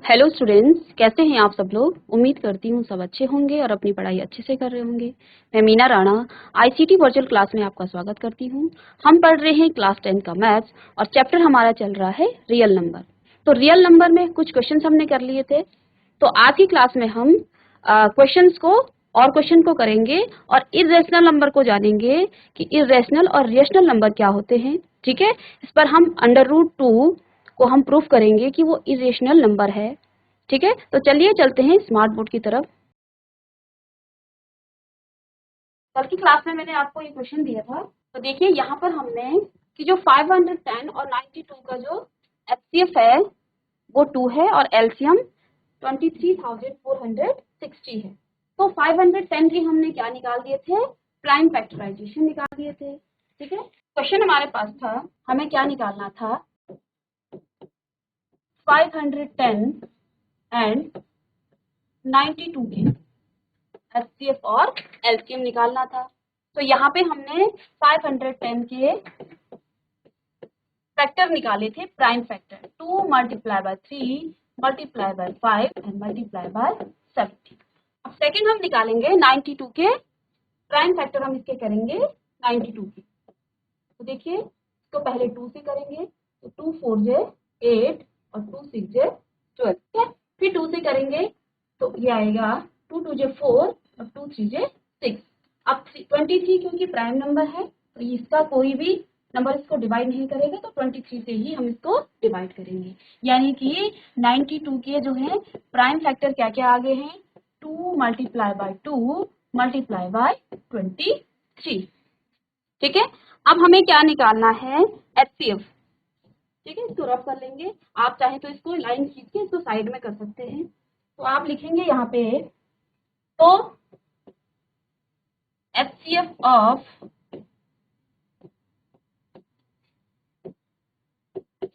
Hello students, कैसे हैं आप सब लोग। उम्मीद करती हूँ सब अच्छे होंगे और अपनी पढ़ाई अच्छे से कर रहे होंगे। मैं Meena Rana ICT virtual class में आपका स्वागत करती हूँ। हम पढ़ रहे हैं क्लास 10 का मैथ्स और चैप्टर हमारा चल रहा है रियल नंबर। तो रियल नंबर में कुछ क्वेश्चन हमने कर लिए थे, तो आज की क्लास में हम क्वेश्चन को करेंगे और इर्रेशनल नंबर को जानेंगे कि इर्रेशनल और रेशनल नंबर क्या होते हैं। ठीक है, इस पर हम √2 को हम प्रूफ करेंगे कि वो इरेशनल नंबर है। ठीक है, तो चलिए चलते हैं स्मार्ट बोर्ड की तरफ। कल की क्लास में मैंने आपको ये क्वेश्चन दिया था, तो देखिए यहाँ पर हमने कि जो 510 और 92 का जो एचसीएफ है वो 2 है और एलसीएम 23,460 है। तो 510 की हमने क्या निकाल दिए थे, प्राइम फैक्टराइजेशन निकाल दिए थे। ठीक है, क्वेश्चन हमारे पास था, हमें क्या निकालना था, 510 एंड 92 के एचसीएफ और एलसीएम निकालना था। तो यहाँ पे हमने 510 के फैक्टर निकाले थे, prime factor 2 multiply by 3 multiply by 5 and multiply by 70। अब सेकंड हम निकालेंगे 92 के प्राइम फैक्टर, हम इसके करेंगे 92 के। तो देखिए इसको पहले 2 से करेंगे, तो 2 4 जे 8 और 2 6 जे 12। फिर 2 से करेंगे तो ये आएगा 2 2 जे 4 और 2 3 जे 6। अब 23 क्योंकि प्राइम नंबर है तो इसका कोई भी नंबर इसको डिवाइड नहीं करेगा, तो 23 से ही हम इसको डिवाइड करेंगे। यानी कि 92 के जो है प्राइम फैक्टर क्या क्या आगे हैं, 2 मल्टीप्लाई बाय 2 मल्टीप्लाई बाय 23। ठीक है, अब हमें क्या निकालना है, एचसीएफ। ठीक है, इसको रफ कर लेंगे। आप चाहे तो इसको लाइन खींच के इसको साइड में कर सकते हैं। तो आप लिखेंगे यहाँ पे, तो HCF of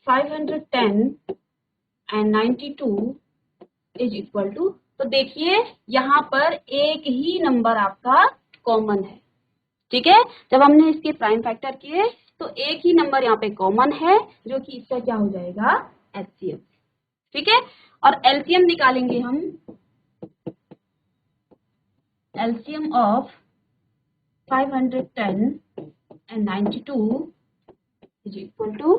510 and 92 is equal to, तो देखिए यहाँ पर एक ही नंबर आपका कॉमन है। ठीक है, जब हमने इसके प्राइम फैक्टर किए तो एक ही नंबर यहाँ पे कॉमन है, जो कि इसका क्या हो जाएगा, एचसीएफ। ठीक है, और एलसीएम निकालेंगे हम, LCM of 510 and 92 is equal to,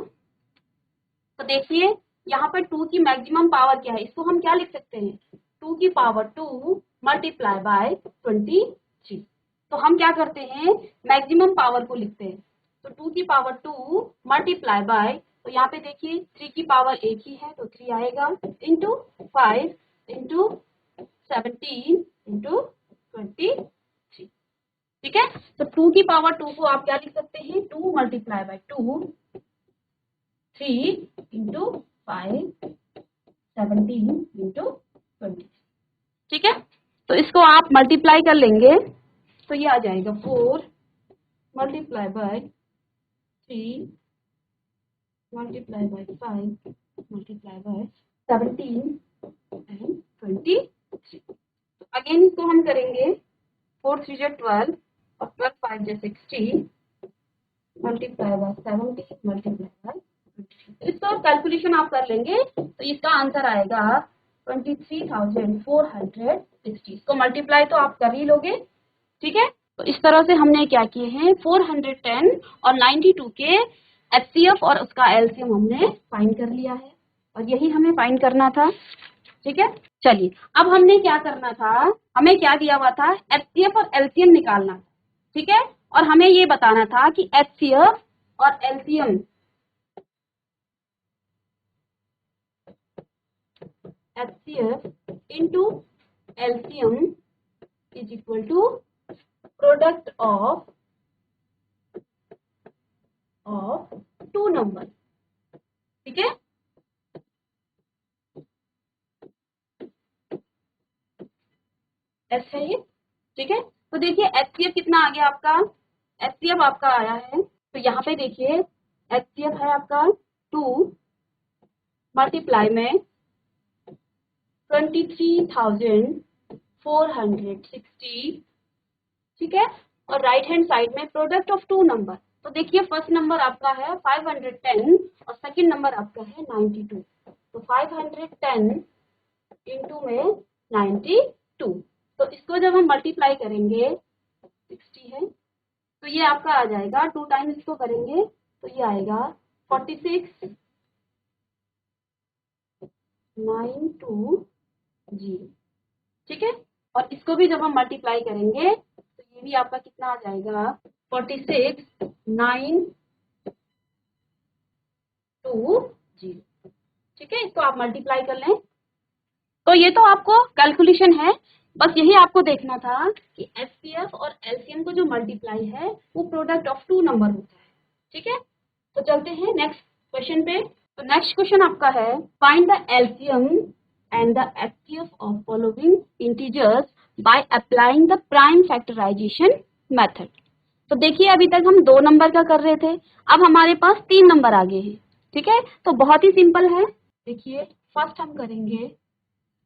तो देखिए यहाँ पर 2 की मैक्सिमम पावर क्या है, इसको हम क्या लिख सकते हैं, 2 की पावर 2 मल्टीप्लाई बाय 23। तो हम क्या करते हैं, मैक्सिमम पावर को लिखते हैं। तो 2 की पावर 2 मल्टीप्लाई बाय, तो यहाँ पे देखिए 3 की पावर एक ही है तो 3 आएगा, इंटू 5 इंटू 17 इंटू 23। ठीक है, तो 2 की पावर 2 को आप क्या लिख सकते हैं, 2 मल्टीप्लाई बाय 2 3 इंटू 5 17 इंटू 20। ठीक है, तो इसको आप मल्टीप्लाई कर लेंगे तो ये आ जाएगा 4 multiply by 3 multiply by 5 multiply by 17 and 23। तो अगेन इसको हम करेंगे, 4 3 जे 12 और 12 5 जे 60 मल्टीप्लाई बाय 70 मल्टीप्लाई बाय 23। इसको कैलकुलेशन आप कर लेंगे तो इसका आंसर आएगा 23,460। इसको मल्टीप्लाई तो आप कर ही लोगे। ठीक है, तो इस तरह से हमने क्या किए हैं, 410 और 92 के एचसीएफ और उसका एलसीएम हमने फाइंड कर लिया है, और यही हमें फाइंड करना था। ठीक है, चलिए अब हमने क्या करना था, हमें क्या दिया हुआ था, एचसीएफ और एलसीएम निकालना। ठीक है, और हमें ये बताना था कि एचसीएफ और LCM into LCM is equal to product of two numbers। ठीक है, एस है ये। ठीक है, तो देखिए एचसीएफ कितना आ गया आपका, एचसीएफ आपका आया है, तो यहाँ पे देखिए एचसीएफ है आपका 2 मल्टीप्लाई में 23,460। ठीक है, और राइट हैंड साइड में प्रोडक्ट ऑफ टू नंबर। तो देखिए फर्स्ट नंबर आपका है 510 और सेकंड नंबर आपका है 92। तो 510 इंटू में 92। तो इसको जब हम मल्टीप्लाई करेंगे, 60 है तो ये आपका आ जाएगा, 2 टाइम्स इसको करेंगे तो ये आएगा 46 920। ठीक है, और इसको भी जब हम मल्टीप्लाई करेंगे तो ये भी आपका कितना आ जाएगा, 46 920। ठीक है, इसको आप मल्टीप्लाई कर लें। तो ये तो आपको कैलकुलेशन है, बस यही आपको देखना था कि एचसीएफ और एलसीएम को जो मल्टीप्लाई है वो प्रोडक्ट ऑफ 2 नंबर होता है। ठीक है, तो चलते हैं नेक्स्ट क्वेश्चन पे। तो नेक्स्ट क्वेश्चन आपका है, find the LCM and the HCF of following integers by applying the prime factorization method. तो देखिए अभी तक हम 2 नंबर का कर रहे थे, अब हमारे पास 3 नंबर आगे हैं। ठीक है, तो बहुत ही सिंपल है। देखिए फर्स्ट हम करेंगे,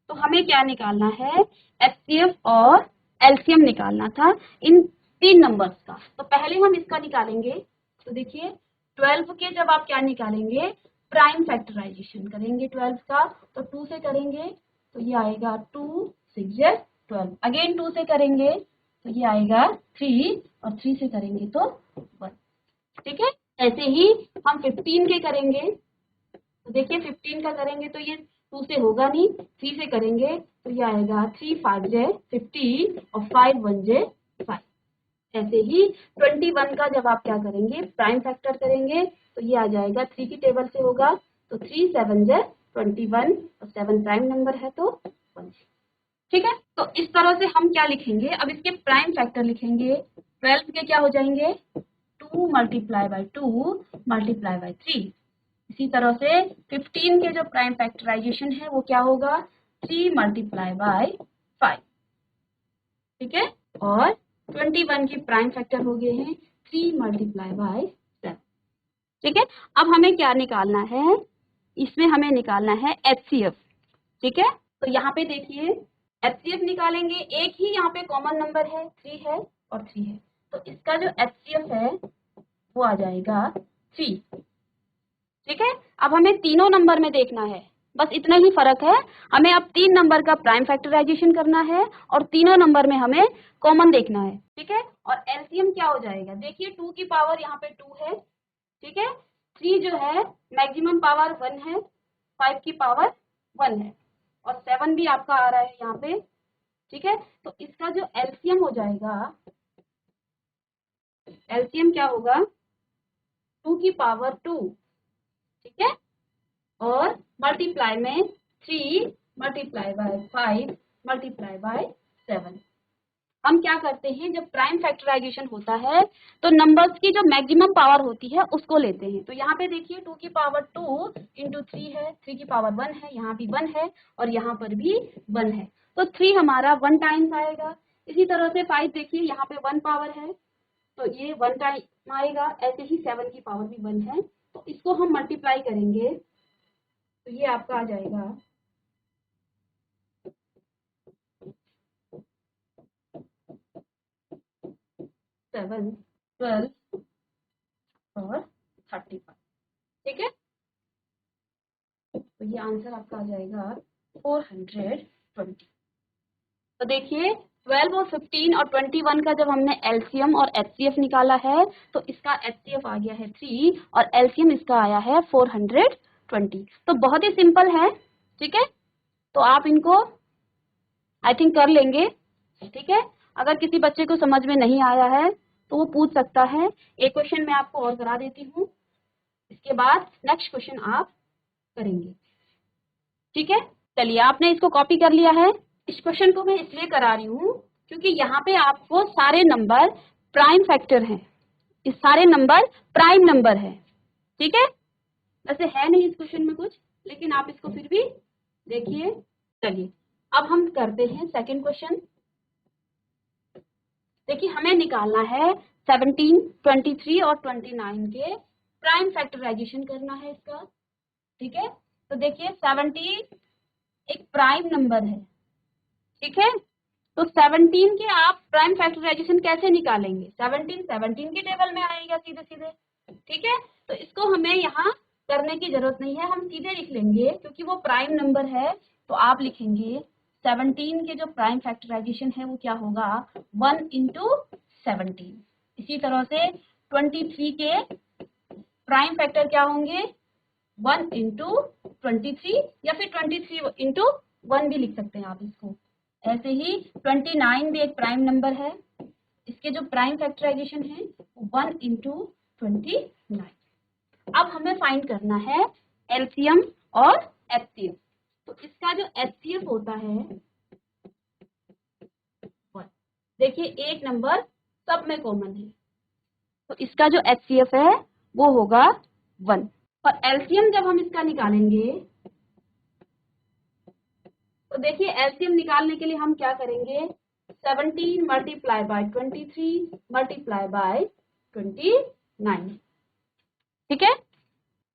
तो हमें क्या निकालना है, एचसीएफ और एलसीएम निकालना था इन 3 नंबर्स का। तो पहले हम इसका निकालेंगे। तो देखिए 12 के जब आप क्या निकालेंगे, प्राइम फैक्टराइजेशन करेंगे 12 का, तो 2 से करेंगे तो ये आएगा 2 6 12, अगेन 2 से करेंगे तो ये आएगा 3, और 3 से करेंगे तो 1। ठीक है, ऐसे ही हम 15 के करेंगे। तो देखिए 15 का करेंगे तो ये 2 से होगा नहीं, 3 से करेंगे तो ये आएगा 3 5 15 और 5 1 5। ऐसे ही 21 का जब आप क्या करेंगे, प्राइम फैक्टर करेंगे तो ये आ जाएगा 3 की टेबल से होगा, तो 3 7 21 और 7 प्राइम नंबर है तो 1। ठीक है, तो इस तरह से हम क्या लिखेंगे, अब इसके प्राइम फैक्टर लिखेंगे। 12 के क्या हो जाएंगे, 2 मल्टीप्लाई बाई 2 मल्टीप्लाई बाई 3। इसी तरह से 15 के जो प्राइम फैक्टराइजेशन है वो क्या होगा, 3 मल्टीप्लाई बाई 5। ठीक है, और 21 की प्राइम फैक्टर हो गए हैं 3 मल्टीप्लाई बाई 7। ठीक है, अब हमें क्या निकालना है, इसमें हमें निकालना है एचसीएफ। ठीक है, तो यहाँ पे देखिए एचसीएफ निकालेंगे, एक ही यहाँ पे कॉमन नंबर है 3 है और 3 है, तो इसका जो एचसीएफ है वो आ जाएगा 3। ठीक है, अब हमें तीनों नंबर में देखना है, बस इतना ही फर्क है, हमें अब 3 नंबर का प्राइम फैक्टराइजेशन करना है और तीनों नंबर में हमें कॉमन देखना है। ठीक है, और एलसीएम क्या हो जाएगा, देखिए 2 की पावर यहाँ पे 2 है। ठीक है, 3 जो है मैक्सिमम पावर 1 है, 5 की पावर 1 है, और 7 भी आपका आ रहा है यहाँ पे। ठीक है, तो इसका जो एलसीएम हो जाएगा, एलसीएम क्या होगा, 2 की पावर 2। ठीक है, और मल्टीप्लाई में 3 मल्टीप्लाई बाय 5 मल्टीप्लाई बाय 7। हम क्या करते हैं, जब प्राइम फैक्टराइजेशन होता है तो नंबर्स की जो मैक्सिमम पावर होती है उसको लेते हैं। तो यहाँ पे देखिए 2 की पावर 2 इंटू 3 है, 3 की पावर 1 है, यहाँ भी 1 है और यहाँ पर भी 1 है, तो 3 हमारा 1 टाइम्स आएगा। इसी तरह से 5 देखिए यहाँ पे 1 पावर है तो ये 1 टाइम आएगा, ऐसे ही 7 की पावर भी 1 है, तो इसको हम मल्टीप्लाई करेंगे तो ये आपका आ जाएगा 7 12 और 35। ठीक है, तो ये आंसर आपका आ जाएगा 420। तो देखिए 12 और 15 और 21 का जब हमने एलसीएम और एचसीएफ निकाला है तो इसका एचसीएफ आ गया है 3 और एलसीएम इसका आया है 420। तो बहुत ही सिंपल है। ठीक है, तो आप इनको आई थिंक कर लेंगे। ठीक है, अगर किसी बच्चे को समझ में नहीं आया है तो वो पूछ सकता है। एक क्वेश्चन मैं आपको और करा देती हूँ, इसके बाद नेक्स्ट क्वेश्चन आप करेंगे। ठीक है, चलिए आपने इसको कॉपी कर लिया है। इस क्वेश्चन को मैं इसलिए करा रही हूँ क्योंकि यहाँ पे आपको सारे नंबर प्राइम फैक्टर हैं, इस सारे नंबर प्राइम नंबर है। ठीक है, वैसे है नहीं इस क्वेश्चन में कुछ, लेकिन आप इसको फिर भी देखिए। चलिए अब हम करते हैं सेकंड क्वेश्चन। देखिए हमें निकालना है 17, 23 और 29 के प्राइम फैक्टराइजेशन करना है इसका। ठीक है, तो देखिए 17 एक प्राइम नंबर है। ठीक है, तो 17 के आप प्राइम फैक्टराइजेशन कैसे निकालेंगे, 17 की टेबल में आएगा सीधे सीधे। ठीक है, तो इसको हमें यहाँ करने की जरूरत नहीं है, हम सीधे लिख लेंगे क्योंकि वो प्राइम नंबर है, तो आप लिखेंगे 17 के जो प्राइम फैक्टराइजेशन है वो क्या होगा 1 इंटू 17। इसी तरह से 23 के प्राइम फैक्टर क्या होंगे 1 इंटू 23 या फिर 23 इंटू 1 भी लिख सकते हैं आप इसको। ऐसे ही 29 भी एक प्राइम नंबर है, इसके जो प्राइम फैक्टराइजेशन है वो 1 इंटू 29। अब हमें फाइंड करना है एलसीएम और एचसीएफ। तो इसका जो एचसीएफ होता है 1, देखिए एक नंबर सब में कॉमन है, तो इसका जो एचसीएफ है वो होगा 1। और एलसीएम जब हम इसका निकालेंगे तो देखिए एलसीएम निकालने के लिए हम क्या करेंगे 17 मल्टीप्लाई बाय 23 मल्टीप्लाई बाय 29। ठीक है,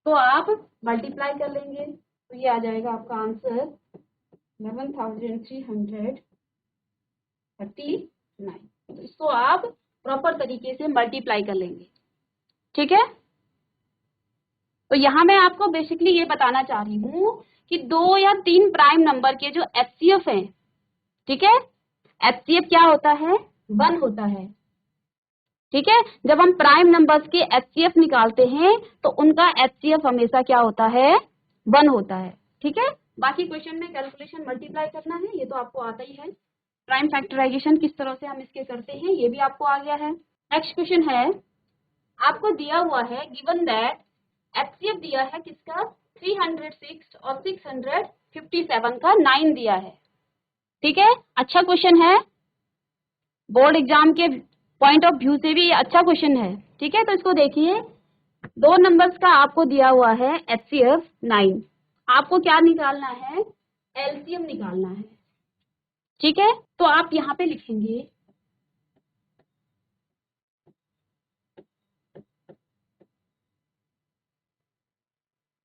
तो आप मल्टीप्लाई कर लेंगे तो ये आ जाएगा आपका आंसर 11,339। तो इसको आप प्रॉपर तरीके से मल्टीप्लाई कर लेंगे। ठीक है, तो यहाँ मैं आपको बेसिकली ये बताना चाह रही हूँ कि 2 या 3 प्राइम नंबर के जो एचसीएफ हैं, ठीक है, एचसीएफ क्या होता है 1 होता है। ठीक है, जब हम प्राइम नंबर्स के एचसीएफ निकालते हैं तो उनका एचसीएफ हमेशा क्या होता है 1 होता है। ठीक है, बाकी क्वेश्चन में कैलकुलेशन मल्टीप्लाई करना है ये तो आपको आता ही है, प्राइम फैक्टराइजेशन किस तरह से हम इसके करते हैं ये भी आपको आ गया है। नेक्स्ट क्वेश्चन है, आपको दिया हुआ है गिवन दैट एचसीएफ दिया है किसका 306 और 657 का 9 दिया है। ठीक है, अच्छा क्वेश्चन है, बोर्ड एग्जाम के पॉइंट ऑफ व्यू से भी अच्छा क्वेश्चन है। ठीक है, तो इसको देखिए 2 नंबर्स का आपको दिया हुआ है एचसीएफ 9, आपको क्या निकालना है एलसीएम निकालना है। ठीक है, तो आप यहाँ पे लिखेंगे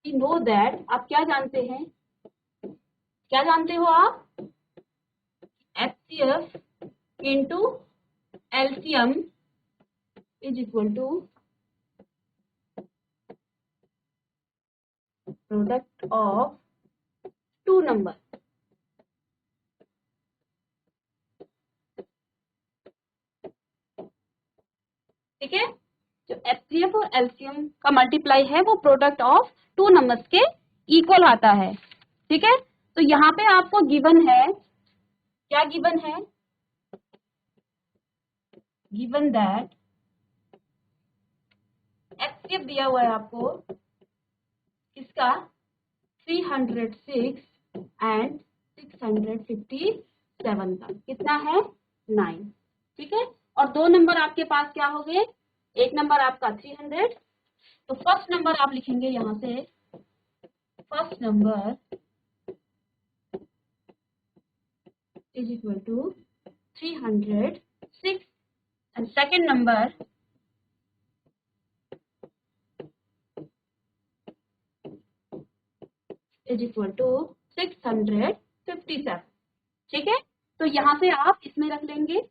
कि नो दैट, आप क्या जानते हैं, क्या जानते हो आप HCF into LCM is equal to product of 2 number. ठीक है, जो एचसीएफ और एलसीएम का मल्टीप्लाई है वो प्रोडक्ट ऑफ 2 नंबर्स के इक्वल आता है। ठीक है, तो यहाँ पे आपको गिवन है, क्या गिवन है, गिवन दैट एचसीएफ दिया हुआ है आपको इसका 306 एंड 657 का कितना है 9। ठीक है, और 2 नंबर आपके पास क्या हो गए, एक नंबर आपका 300, तो फर्स्ट नंबर आप लिखेंगे यहाँ से, first number is equal to 306 and second number is equal to 657। ठीक है, तो यहाँ से आप इसमें रख लेंगे,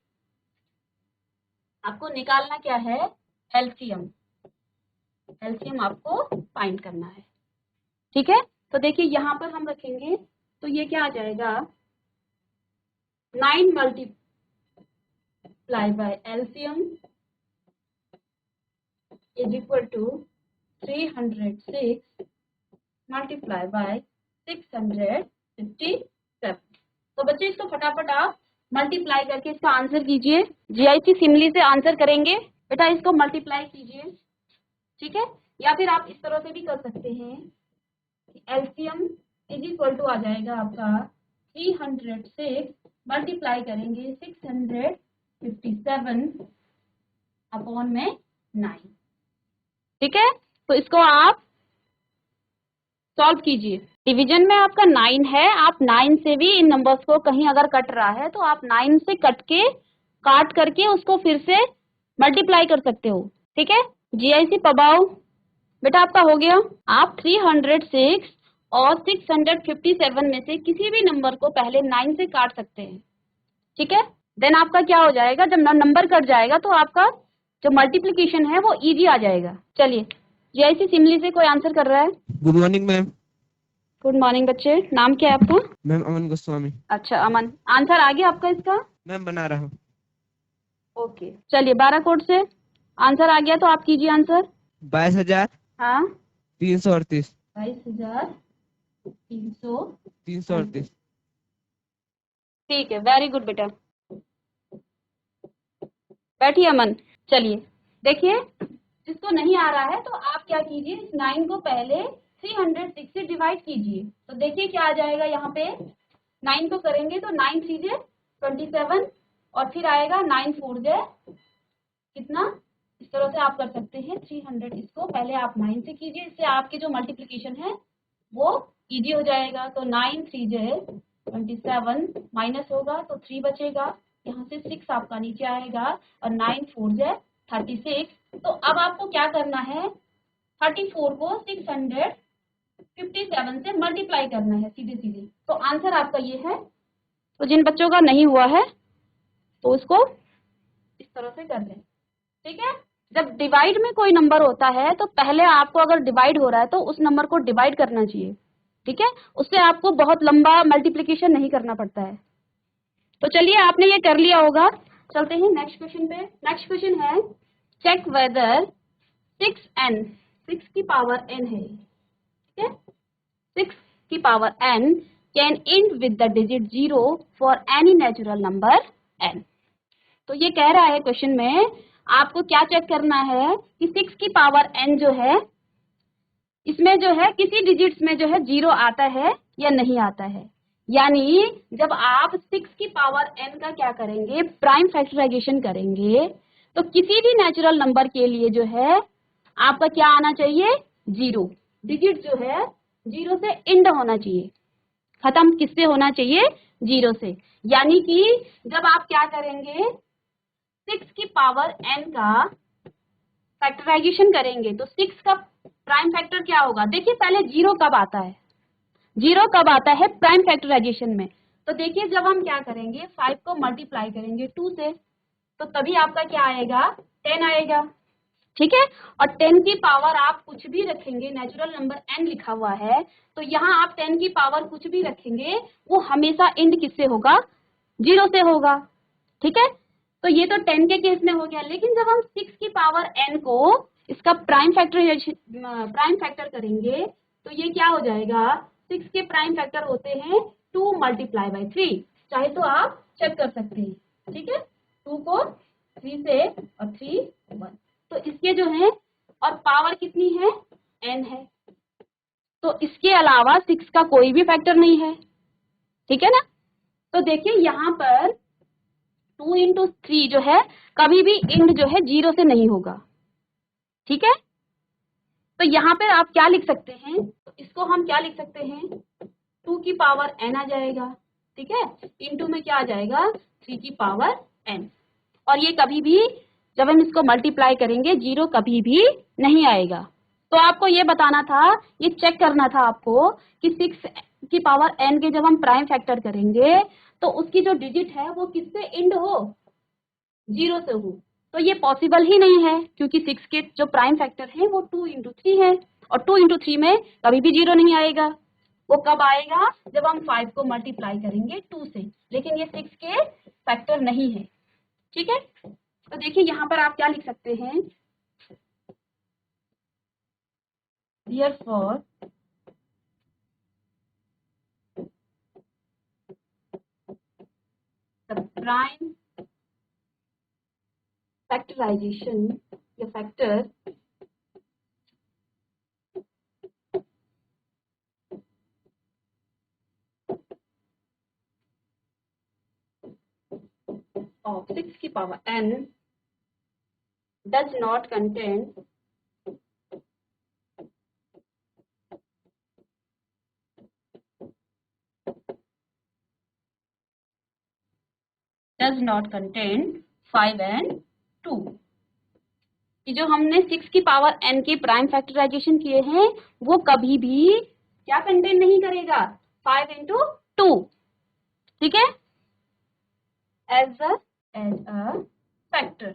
आपको निकालना क्या है एलसीएम, एलसीएम आपको फाइंड करना है। ठीक है, तो देखिए यहाँ पर हम रखेंगे तो ये क्या आ जाएगा 9 multiply by LCM is equal to 306 multiply by 657। तो बच्चे इसको फटाफट आप मल्टीप्लाई करके इसका आंसर कीजिए, जीआईसी सिमली से आंसर करेंगे बेटा, इसको मल्टीप्लाई कीजिए। ठीक है, या फिर आप इस तरह से भी कर सकते हैं, एलसीएम इज इक्वल टू आ जाएगा आपका 306 मल्टीप्लाई करेंगे 657 अपॉन में 9। ठीक है, तो इसको आप सॉल्व कीजिए। डिवीजन में आपका 9 है, आप 9 से भी इन नंबर्स को कहीं अगर कट रहा है तो आप 9 से काट करके उसको फिर से मल्टीप्लाई कर सकते हो। ठीक है, जीआईसी पबाओ बेटा आपका हो गया। आप 306 और 657 में से किसी भी नंबर को पहले 9 से काट सकते हैं। ठीक है, देन आपका क्या हो जाएगा, जब नंबर कट जाएगा तो आपका जो मल्टीप्लिकेशन है वो इजी आ जाएगा। चलिए, जीआईसी सिमली से कोई आंसर कर रहा है? Good morning ma'am. Good morning बच्चे, नाम क्या है आपका? मैम अमन गोस्वामी। अच्छा अमन, आंसर आ गया आपका इसका? मैम बना रहा हूँ। ओके चलिए, 12 कोड से आंसर आ गया तो आप कीजिए आंसर। 22,338। हाँ, 22,338। ठीक है, वेरी गुड बेटा। बैठिए अमन। चलिए देखिए, जिसको नहीं आ रहा है तो आप क्या कीजिए, इस 9 को पहले 306 से डिवाइड कीजिए। तो देखिए क्या आ जाएगा यहाँ पे। 9 को करेंगे तो 9 3 जे 27, और फिर आएगा 9 4 जे कितना। इस तरह से आप कर सकते हैं 300। इसको पहले आप 9 से कीजिए, इससे आपके जो मल्टीप्लीकेशन है वो इजी हो जाएगा। तो 9 3 जे 27 माइनस होगा तो 3 बचेगा, यहाँ से 6 आपका नीचे आएगा, और 9 4 जे 36। तो अब आपको क्या करना है, 34 को 657 से मल्टीप्लाई करना है सीधे सीधे। तो आंसर आपका ये है। तो जिन बच्चों का नहीं हुआ है तो उसको इस तरह से कर लें, ठीक है। जब डिवाइड में कोई नंबर होता है तो पहले आपको, अगर डिवाइड हो रहा है तो उस नंबर को डिवाइड करना चाहिए, ठीक है। उससे आपको बहुत लंबा मल्टीप्लिकेशन नहीं करना पड़ता है। तो चलिए, आपने ये कर लिया होगा। चलते हैं नेक्स्ट क्वेश्चन पे। नेक्स्ट क्वेश्चन है, चेक वेदर 6n, 6 की पावर n है, ठीक है। 6 की power n can and with the digit 0 for any natural number n। तो ये कह रहा है क्वेश्चन में, आपको क्या चेक करना है कि 6 की पावर n जो है, इसमें जो है किसी डिजिट्स में जो है 0 आता है या नहीं आता है। यानी जब आप 6 की पावर n का क्या करेंगे, प्राइम फैक्टराइजेशन करेंगे, तो किसी भी नेचुरल नंबर के लिए जो है आपका क्या आना चाहिए, 0। डिजिट जो है 0 से एंड होना चाहिए, खत्म किससे होना चाहिए, 0 से। यानी कि जब आप क्या करेंगे, 6 की पावर n का फैक्टराइजेशन करेंगे तो 6 का प्राइम फैक्टर क्या होगा। देखिए पहले 0 कब आता है, 0 कब आता है प्राइम फैक्टराइजेशन में। तो देखिए जब हम क्या करेंगे, 5 को मल्टीप्लाई करेंगे 2 से, तो तभी आपका क्या आएगा, 10 आएगा, ठीक है। और 10 की पावर आप कुछ भी रखेंगे, नेचुरल नंबर n लिखा हुआ है, तो यहाँ आप 10 की पावर कुछ भी रखेंगे वो हमेशा एंड किससे होगा, 0 से होगा, ठीक है। तो ये तो 10 के केस में हो गया। लेकिन जब हम 6 की पावर n को इसका प्राइम फैक्टर करेंगे तो ये क्या हो जाएगा, 6 के प्राइम फैक्टर होते हैं 2 मल्टीप्लाई बाई 3। चाहे तो आप चेक कर सकते हैं, ठीक है। 2 को 3 से और 3 1, तो इसके जो है, और पावर कितनी है, n है। तो इसके अलावा 6 का कोई भी फैक्टर नहीं है, ठीक है ना। तो देखिए यहाँ पर 2 इंटू 3 जो है कभी भी इंड जो है 0 से नहीं होगा, ठीक है। तो यहाँ पे आप क्या लिख सकते हैं, तो इसको हम क्या लिख सकते हैं, 2 की पावर n आ जाएगा, ठीक है। इंटू में क्या आ जाएगा, 3 की पावर n। और ये कभी भी जब हम इसको मल्टीप्लाई करेंगे 0 कभी भी नहीं आएगा। तो आपको ये बताना था, ये चेक करना था आपको कि 6 की पावर n के जब हम प्राइम फैक्टर करेंगे तो उसकी जो डिजिट है वो किससे एंड हो, 0 से हो। तो ये पॉसिबल ही नहीं है, क्योंकि 6 के जो प्राइम फैक्टर है वो 2 इंटू 3 है, और 2 इंटू 3 में कभी भी 0 नहीं आएगा। वो कब आएगा, जब हम 5 को मल्टीप्लाई करेंगे 2 से। लेकिन ये 6 के फैक्टर नहीं है, ठीक है। तो देखिए यहाँ पर आप क्या लिख सकते हैं, therefore the prime factorization, the factor of 6 की power n does not contain does not contain 5 and 2। कि जो हमने 6 की पावर n के प्राइम फैक्टराइजेशन किए हैं वो कभी भी क्या कंटेन नहीं करेगा, 5 इंटू 2, ठीक है, एज अ फैक्टर,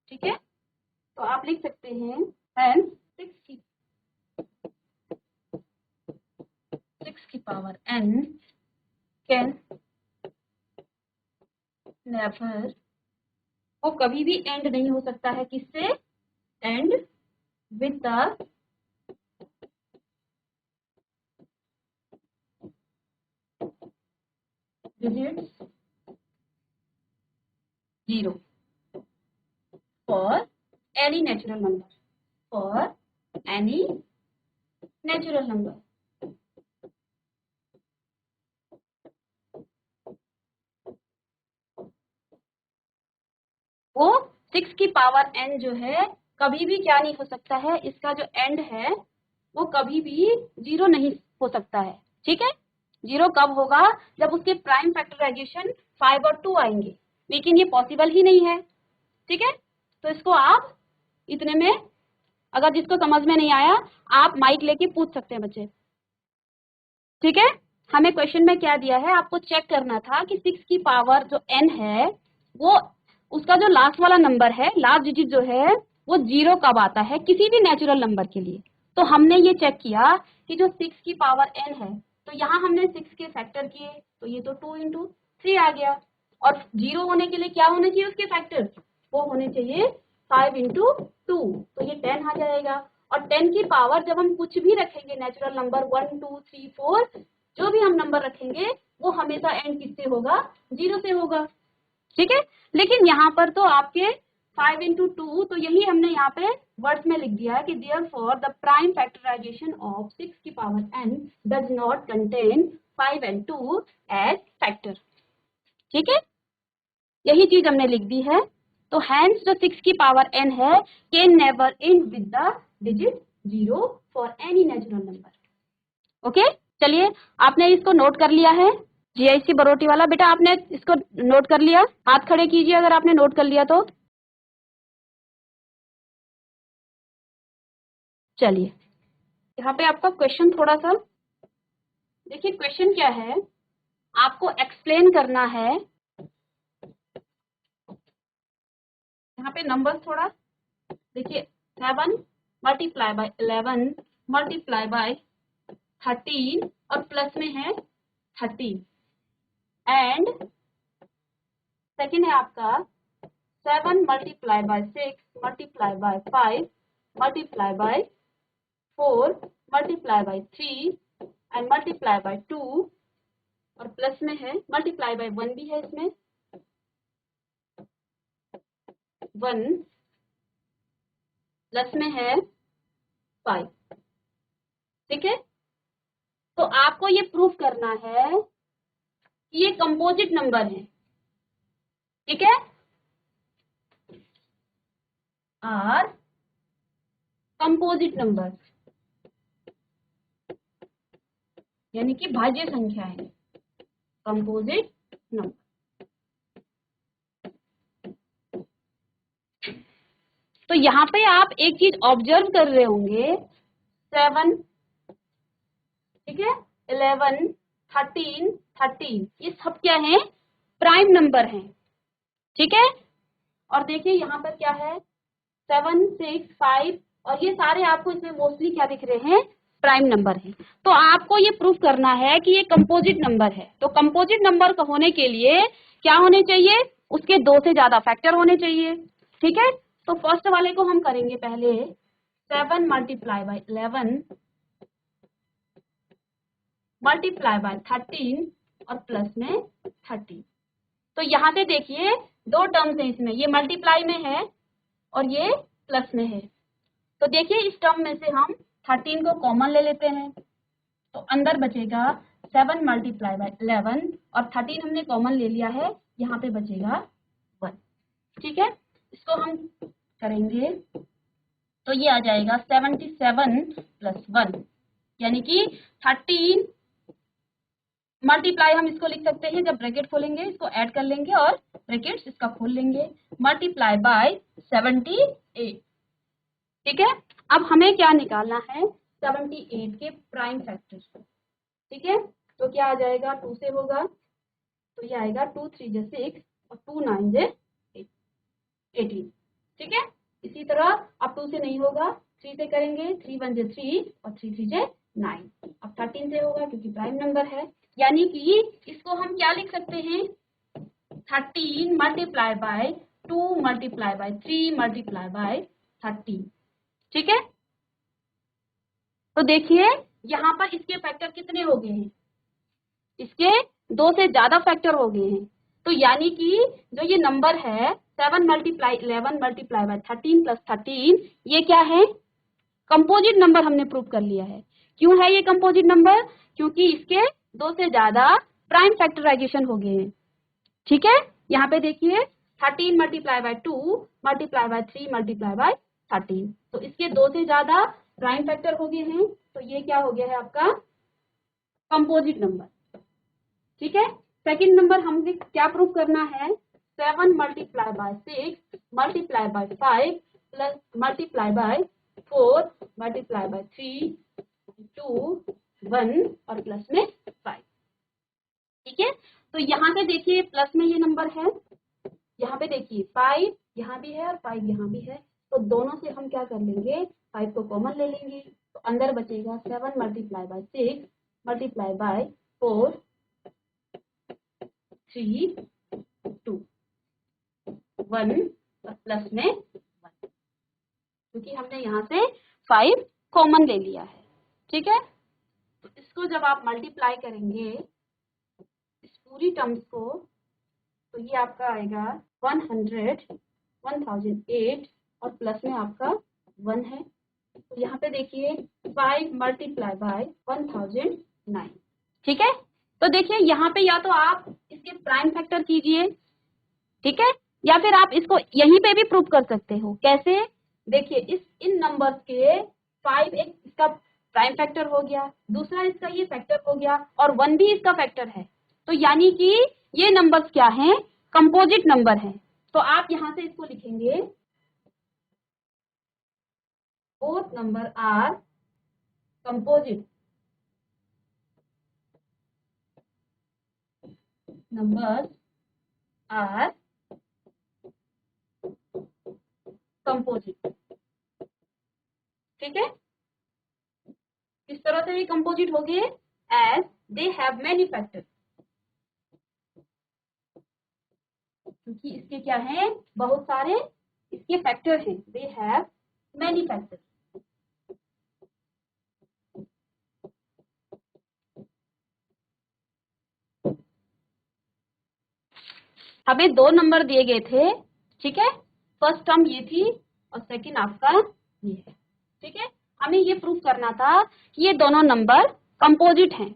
ठीक है। तो आप लिख सकते हैं, hence 6 की पावर n कैन नेवर, वो कभी भी एंड नहीं हो सकता है किससे, and with the digits 0 for any natural number, for any natural number. वो 6 की पावर n जो है कभी भी क्या नहीं हो सकता है, इसका जो एंड है वो कभी भी 0 नहीं हो सकता है। ठीक है, 0 कब होगा, जब उसके प्राइम फैक्टराइजेशन 5 और 2 आएंगे, लेकिन ये पॉसिबल ही नहीं है। ठीक है, तो इसको आप इतने में, अगर जिसको समझ में नहीं आया आप माइक लेके पूछ सकते हैं बच्चे। ठीक है, हमें क्वेश्चन में क्या दिया है, आपको चेक करना था कि 6 की पावर जो n है वो उसका जो लास्ट वाला नंबर है, लास्ट डिजिट जो है वो 0 कब आता है किसी भी नेचुरल नंबर के लिए। तो हमने ये चेक किया कि जो 6 की पावर n है, तो यहाँ हमने 6 के फैक्टर किए, तो ये तो 2 इंटू 3 आ गया, और 0 होने के लिए क्या होने चाहिए उसके फैक्टर, वो होने चाहिए 5 इंटू 2, तो ये 10 आ जाएगा। और 10 की पावर जब हम कुछ भी रखेंगे नेचुरल नंबर 1 2 3 4, जो भी हम नंबर रखेंगे वो हमेशा एंड किससे होगा, 0 से होगा। ठीक है, लेकिन यहाँ पर तो आपके 5 इंटू 2, तो यही हमने यहाँ पे वर्ड्स में लिख दिया है कि therefore the prime factorization of 6 की power n does not contain 5 and 2 as factor. ठीक है, यही चीज हमने लिख दी है। तो हैंस जो 6 की पावर n है can never and with the digit 0 for any natural number. Okay, चलिए आपने इसको नोट कर लिया है, जीआईसी बरोटी वाला बेटा आपने इसको नोट कर लिया, हाथ खड़े कीजिए अगर आपने नोट कर लिया तो। चलिए यहाँ पे आपका क्वेश्चन थोड़ा सा देखिए, क्वेश्चन क्या है, आपको एक्सप्लेन करना है। यहाँ पे नंबर्स थोड़ा देखिए, 7 मल्टीप्लाई बाय 11 मल्टीप्लाई बाय 13 और प्लस में है 13, एंड सेकेंड है आपका 7 multiply by 6 multiply by 5 multiply by 4 multiply by 3 and multiply by 2, और प्लस में है मल्टीप्लाई बाय 1 भी है इसमें, 1 प्लस में है 5। ठीक है, तो आपको ये प्रूफ करना है कि ये कंपोजिट नंबर है। ठीक है, आर कंपोजिट नंबर यानी कि भाज्य संख्या है, कंपोजिट नंबर। तो यहाँ पे आप एक चीज ऑब्जर्व कर रहे होंगे, 7, ठीक है, 11, 13, 13, ये सब क्या है, प्राइम नंबर हैं। ठीक है, और देखिए यहाँ पर क्या है, 7, 6, 5, और ये सारे आपको इसमें मोस्टली क्या दिख रहे हैं, प्राइम नंबर है। तो आपको ये प्रूफ करना है कि ये कंपोजिट नंबर है। तो कंपोजिट नंबर होने के लिए क्या होने चाहिए, उसके 2 से ज्यादा फैक्टर होने चाहिए। ठीक है, तो फर्स्ट वाले को हम करेंगे पहले, 7 मल्टीप्लाई बाय 11 मल्टीप्लाई बाय 13 और प्लस में 30। तो यहाँ से देखिए 2 टर्म्स हैं इसमें, ये मल्टीप्लाई में है और ये प्लस में है। तो देखिए इस टर्म में से हम 13 को कॉमन ले लेते हैं, तो अंदर बचेगा 7 मल्टीप्लाई बाय 11 और 13 हमने कॉमन ले लिया है, यहाँ पे बचेगा 1। ठीक है, इसको हम करेंगे तो ये आ जाएगा 77 प्लस 1, यानी कि 13 मल्टीप्लाई हम इसको लिख सकते हैं, जब ब्रैकेट खोलेंगे इसको ऐड कर लेंगे और ब्रैकेट्स इसका खोल लेंगे, मल्टीप्लाई बाय 78। ठीक है, अब हमें क्या निकालना है, 78 के प्राइम फैक्टर। ठीक है, तो क्या आ जाएगा, 2 से होगा, तो ये आएगा 2 3 जे 6 और 2 9 जे 18। ठीक है, इसी तरह अब 2 से नहीं होगा, 3 से करेंगे, 3 1 जे 3 और 3 3 जे 9। अब 13 से होगा क्योंकि प्राइम नंबर है, यानी कि इसको हम क्या लिख सकते हैं, 13 multiply by 2 multiply by 3 multiply by 13। ठीक है, तो देखिए यहाँ पर इसके फैक्टर कितने हो गए हैं, इसके 2 से ज्यादा फैक्टर हो गए हैं। तो यानी कि जो ये नंबर है 7 मल्टीप्लाई 11 मल्टीप्लाई बाय 13 प्लस 13, ये क्या है, कंपोजिट नंबर हमने प्रूव कर लिया है। क्यों है ये कंपोजिट नंबर, क्योंकि इसके 2 से ज्यादा प्राइम फैक्टराइजेशन हो गए हैं। ठीक है, यहाँ पे देखिए 13 multiply by 2 multiply by 3 multiply by 13, तो इसके 2 से ज्यादा प्राइम फैक्टर हो गए हैं, तो ये क्या हो गया है आपका कंपोजिट नंबर। ठीक है, सेकंड नंबर हमने क्या प्रूव करना है, 7 multiply by 6 multiply by 5 plus multiply by 4 multiply by 3 2 1 और प्लस में 5। ठीक है, तो यहाँ पे देखिए प्लस में ये नंबर है, यहाँ पे देखिए 5 यहाँ भी है और 5 यहाँ भी है, तो दोनों से हम क्या कर लेंगे, 5 को कॉमन ले लेंगे, तो अंदर बचेगा 7 मल्टीप्लाई बाय 6 मल्टीप्लाई बाय 4 3 2 1 और प्लस में 1, क्योंकि हमने यहाँ से 5 कॉमन ले लिया है। ठीक है, तो इसको जब आप मल्टीप्लाई करेंगे इस पूरी टर्म्स को, तो ये आपका आएगा 100 1008 और प्लस में आपका 1 है, तो यहाँ पे देखिए 5 मल्टीप्लाई बाय 1009। ठीक है, तो देखिए यहाँ पे या तो आप इसके प्राइम फैक्टर कीजिए, ठीक है, या फिर आप इसको यहीं पे भी प्रूव कर सकते हो। कैसे, देखिए इन नंबर्स के 5 एक इसका प्राइम फैक्टर हो गया, दूसरा इसका ये फैक्टर हो गया और 1 भी इसका फैक्टर है, तो यानी कि ये नंबर्स क्या हैं, कंपोजिट नंबर हैं। तो आप यहां से इसको लिखेंगे, both number are composite, numbers are composite. ठीक है, किस तरह से ये कंपोजिट हो गए, as they have many factor, क्योंकि इसके क्या है, बहुत सारे इसके फैक्टर हैं, दे हैव मैनी फैक्टर। हमें 2 नंबर दिए गए थे, ठीक है, फर्स्ट टर्म ये थी और सेकंड आपका ये है। ठीक है, हमें ये प्रूव करना था कि ये दोनों नंबर कंपोजिट हैं।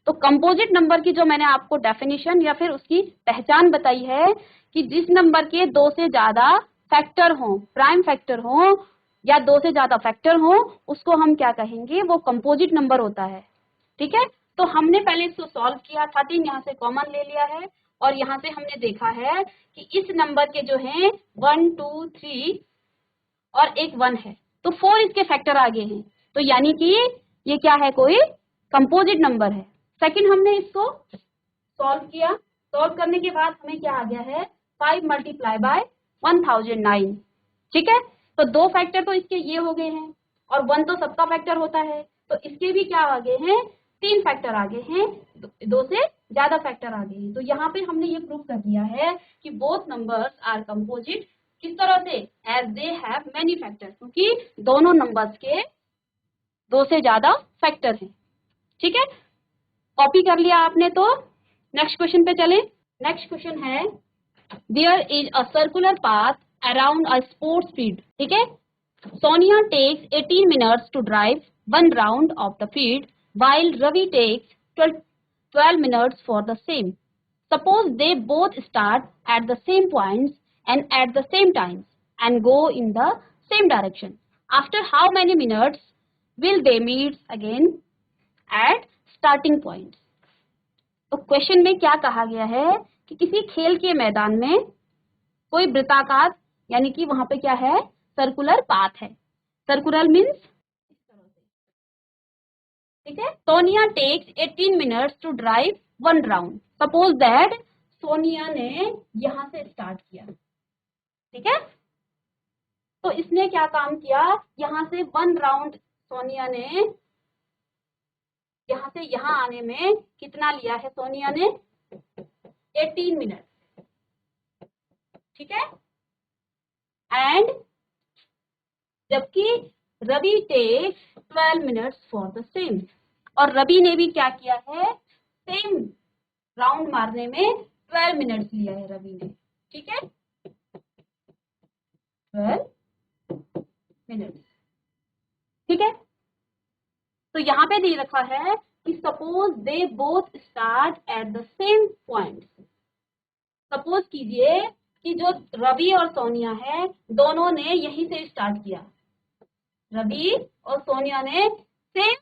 तो कंपोजिट नंबर की जो मैंने आपको डेफिनेशन या फिर उसकी पहचान बताई है कि जिस नंबर के 2 से ज्यादा फैक्टर हो, प्राइम फैक्टर हो या 2 से ज्यादा फैक्टर हो, उसको हम क्या कहेंगे, वो कंपोजिट नंबर होता है। ठीक है, तो हमने पहले इसको सॉल्व किया, 13 यहाँ से कॉमन ले लिया है और यहाँ से हमने देखा है कि इस नंबर के जो हैं 1 2 3 और एक 1 है, तो 4 इसके फैक्टर आगे हैं, तो यानी कि ये क्या है, कोई कंपोजिट नंबर है। सेकंड हमने इसको सॉल्व किया, सॉल्व करने के बाद हमें क्या आ गया है, 5 मल्टीप्लाई बाय 1009। ठीक है, तो 2 फैक्टर तो इसके ये हो गए हैं और 1 तो सबका फैक्टर होता है, तो इसके भी क्या आ गए हैं, 3 फैक्टर आ गए हैं, 2 से ज्यादा फैक्टर आ गए हैं। तो यहाँ पे हमने ये प्रूव कर दिया है कि बोथ नंबर्स आर कंपोजिट। किस तरह से, as they have many factor, क्योंकि दोनों नंबर्स के 2 से ज्यादा फैक्टर हैं। ठीक है, कॉपी कर लिया आपने, तो नेक्स्ट क्वेश्चन पे चलें। नेक्स्ट क्वेश्चन है, there is a circular path around a sports field. ठीक है, Sonia takes 18 minutes to drive 1 round of the field, while Ravi takes 12 minutes for the same. Suppose they both start at the same points and at the same times and go in the same direction. After how many minutes will they meet again at starting points? तो question में क्या कहा गया है कि किसी खेल के मैदान में कोई वृत्ताकार, यानी कि वहां पे क्या है, सर्कुलर पाथ है। सर्कुलर मीन्स इस तरह से। ठीक है, Sonia takes 18 minutes to drive 1 round. Suppose that Sonia ने यहां से स्टार्ट किया, ठीक है, तो इसने क्या काम किया, यहां से 1 राउंड सोनिया ने यहाँ से यहाँ आने में कितना लिया है सोनिया ने? 18 मिनट, ठीक है। एंड जबकि Ravi takes 12 minutes for the same, और रवि ने भी क्या किया है? सेम राउंड मारने में 12 मिनट्स लिया है रवि ने, ठीक है, 12 मिनट्स, ठीक है। तो यहाँ पे दे रखा है कि suppose they both start at the same point. Suppose कीजिए कि जो रवि और सोनिया है दोनों ने यहीं से स्टार्ट किया, रवि और सोनिया ने सेम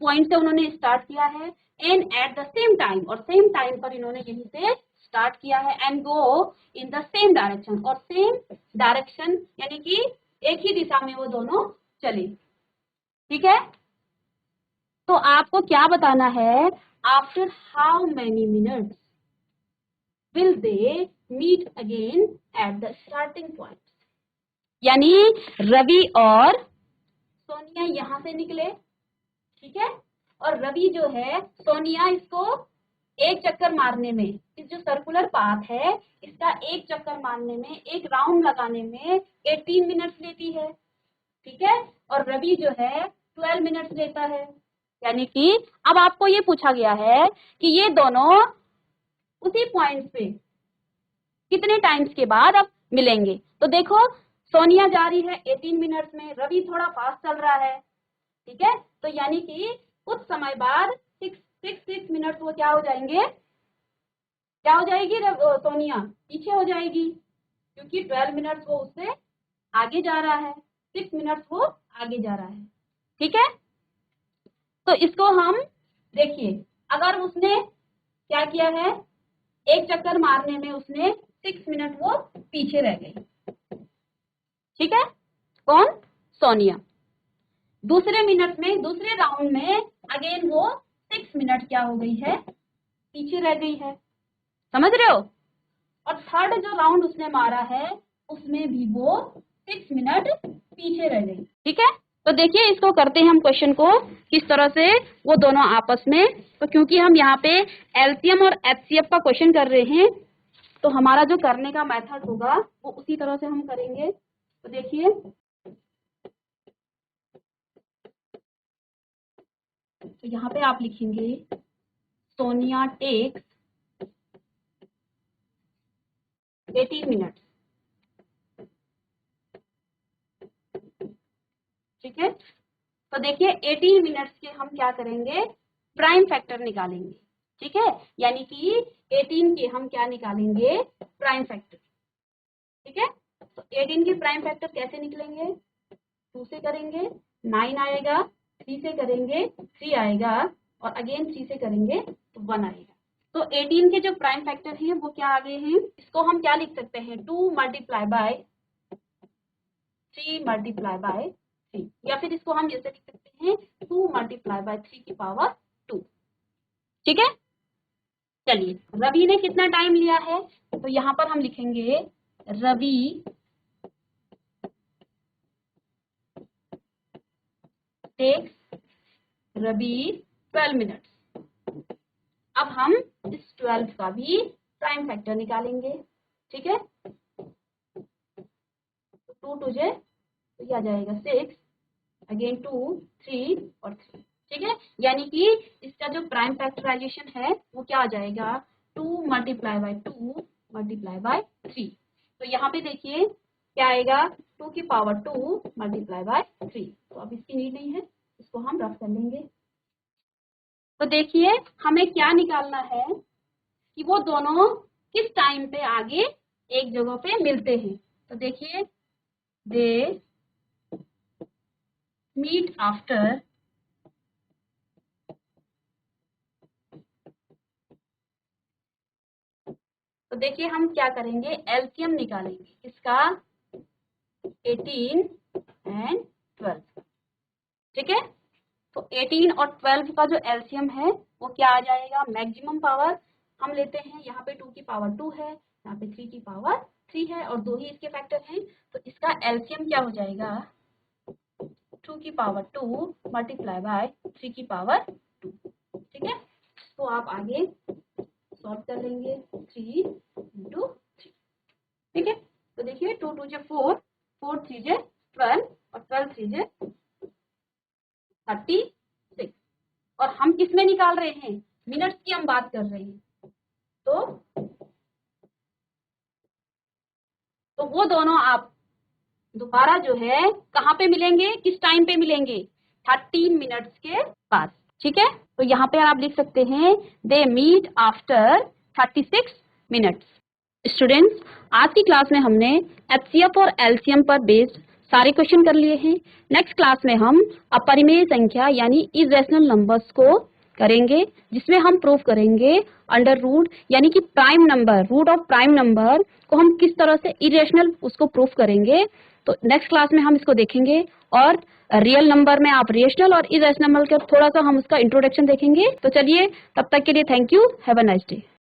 पॉइंट से उन्होंने स्टार्ट किया है, and at the same time, और सेम टाइम पर इन्होंने यहीं से स्टार्ट किया है, and go in the same direction, और सेम डायरेक्शन यानी कि एक ही दिशा में वो दोनों चले, ठीक है। तो आपको क्या बताना है? After how many minutes will they meet again at the starting point. यानी रवि और सोनिया यहां से निकले, ठीक है, और रवि जो है सोनिया इसको एक चक्कर मारने में, इस जो सर्कुलर पाथ है इसका एक चक्कर मारने में, एक राउंड लगाने में 18 मिनट्स लेती है, ठीक है, और रवि जो है 12 मिनट्स लेता है। यानी कि अब आपको ये पूछा गया है कि ये दोनों उसी पॉइंट पे कितने टाइम्स के बाद अब मिलेंगे। तो देखो सोनिया जा रही है 18 मिनट्स में, रवि थोड़ा फास्ट चल रहा है, ठीक है, तो यानी कि कुछ समय बाद 6 मिनट्स वो क्या हो जाएंगे? क्या हो जाएगी? सोनिया पीछे हो जाएगी, क्योंकि 12 मिनट्स वो उससे आगे जा रहा है, 6 मिनट्स वो आगे जा रहा है, ठीक है। तो इसको हम देखिए, अगर उसने क्या किया है, एक चक्कर मारने में उसने 6 मिनट वो पीछे रह गई, ठीक है, कौन? सोनिया। दूसरे मिनट में, दूसरे राउंड में अगेन वो 6 मिनट क्या हो गई है? पीछे रह गई है, समझ रहे हो। और थर्ड जो राउंड उसने मारा है उसमें भी वो 6 मिनट पीछे रह गई, ठीक है। तो देखिए इसको करते हैं हम क्वेश्चन को किस तरह से वो दोनों आपस में, तो क्योंकि हम यहाँ पे एलसीएम और एचसीएफ का क्वेश्चन कर रहे हैं तो हमारा जो करने का मेथड होगा वो उसी तरह से हम करेंगे। तो देखिए तो यहाँ पे आप लिखेंगे सोनिया टेक्स 18 मिनट्स, ठीक है। तो देखिए 18 मिनट्स के हम क्या करेंगे? प्राइम फैक्टर निकालेंगे, ठीक है, यानी कि 18 के हम क्या निकालेंगे? प्राइम फैक्टर, ठीक है। तो 18 के प्राइम फैक्टर कैसे निकलेंगे? 2 से करेंगे 9 आएगा, 3 से करेंगे 3 आएगा, और अगेन 3 से करेंगे तो 1 आएगा। तो 18 के जो प्राइम फैक्टर हैं वो क्या आ गए हैं? इसको हम क्या लिख सकते हैं? 2 मल्टीप्लाई बाय 3 मल्टीप्लाई बाय 3, या फिर इसको हम जैसे लिख सकते हैं 2 मल्टीप्लाई बाय 3 की पावर 2, ठीक है। चलिए रवि ने कितना टाइम लिया है? तो यहाँ पर हम लिखेंगे रवि टेक्स 12 मिनट्स। अब हम इस 12 का भी प्राइम फैक्टर निकालेंगे, ठीक है। 2 2 जे तो ये आ जाएगा 6, अगेन 2 3 और 3, ठीक है। यानी कि इसका जो प्राइम फैक्टराइजेशन है वो क्या आ जाएगा? 2 मल्टीप्लाई बाय 2 मल्टीप्लाई बाय 3। तो यहाँ पे देखिए क्या आएगा? 2 की पावर 2 मल्टीप्लाई बाय 3। तो अब इसकी नीड नहीं है, इसको हम रफ कर लेंगे। तो देखिए हमें क्या निकालना है कि वो दोनों किस टाइम पे आगे एक जगह पे मिलते हैं। तो देखिए दे मीट आफ्टर तो देखिए हम क्या करेंगे? एलसीएम निकालेंगे इसका 18 एंड 12, ठीक है। तो 18 और 12 का जो एलसीएम है वो क्या आ जाएगा? मैक्सिमम पावर हम लेते हैं, यहाँ पे 2 की पावर 2 है, यहाँ पे 3 की पावर 3 है, और 2 ही इसके फैक्टर हैं, तो इसका एलसीएम क्या हो जाएगा? 2 की पावर 2 मल्टीप्लाई बाय 3 की पावर 2, इसको आप आगे सॉल्व कर लेंगे 3 × 3। ठीक है, तो देखिए 2 2 जे 4, 4 3 जे 12 और 12 3 जे 36। और हम किस में निकाल रहे हैं? मिनट्स की हम बात कर रहे हैं। तो वो दोनों आप दोबारा जो है कहाँ पे मिलेंगे, किस टाइम पे मिलेंगे? 30 मिनट्स के बाद। ठीक है, तो यहाँ पे आप लिख सकते हैं they meet after 36 minutes. Students, आज की क्लास में हमने एचसीएफ और एलसीएम पर बेस्ड सारे क्वेश्चन कर लिए हैं। नेक्स्ट क्लास में हम अपरिमेय संख्या यानी इरेशनल नंबर्स को करेंगे, जिसमें हम प्रूव करेंगे अंडर रूट यानी कि prime number, root of prime number को हम किस तरह से इरेशनल उसको प्रूफ करेंगे। तो नेक्स्ट क्लास में हम इसको देखेंगे और रियल नंबर में आप रेशनल और इरेशनल का थोड़ा सा हम उसका इंट्रोडक्शन देखेंगे। तो चलिए, तब तक के लिए thank you, have a nice day.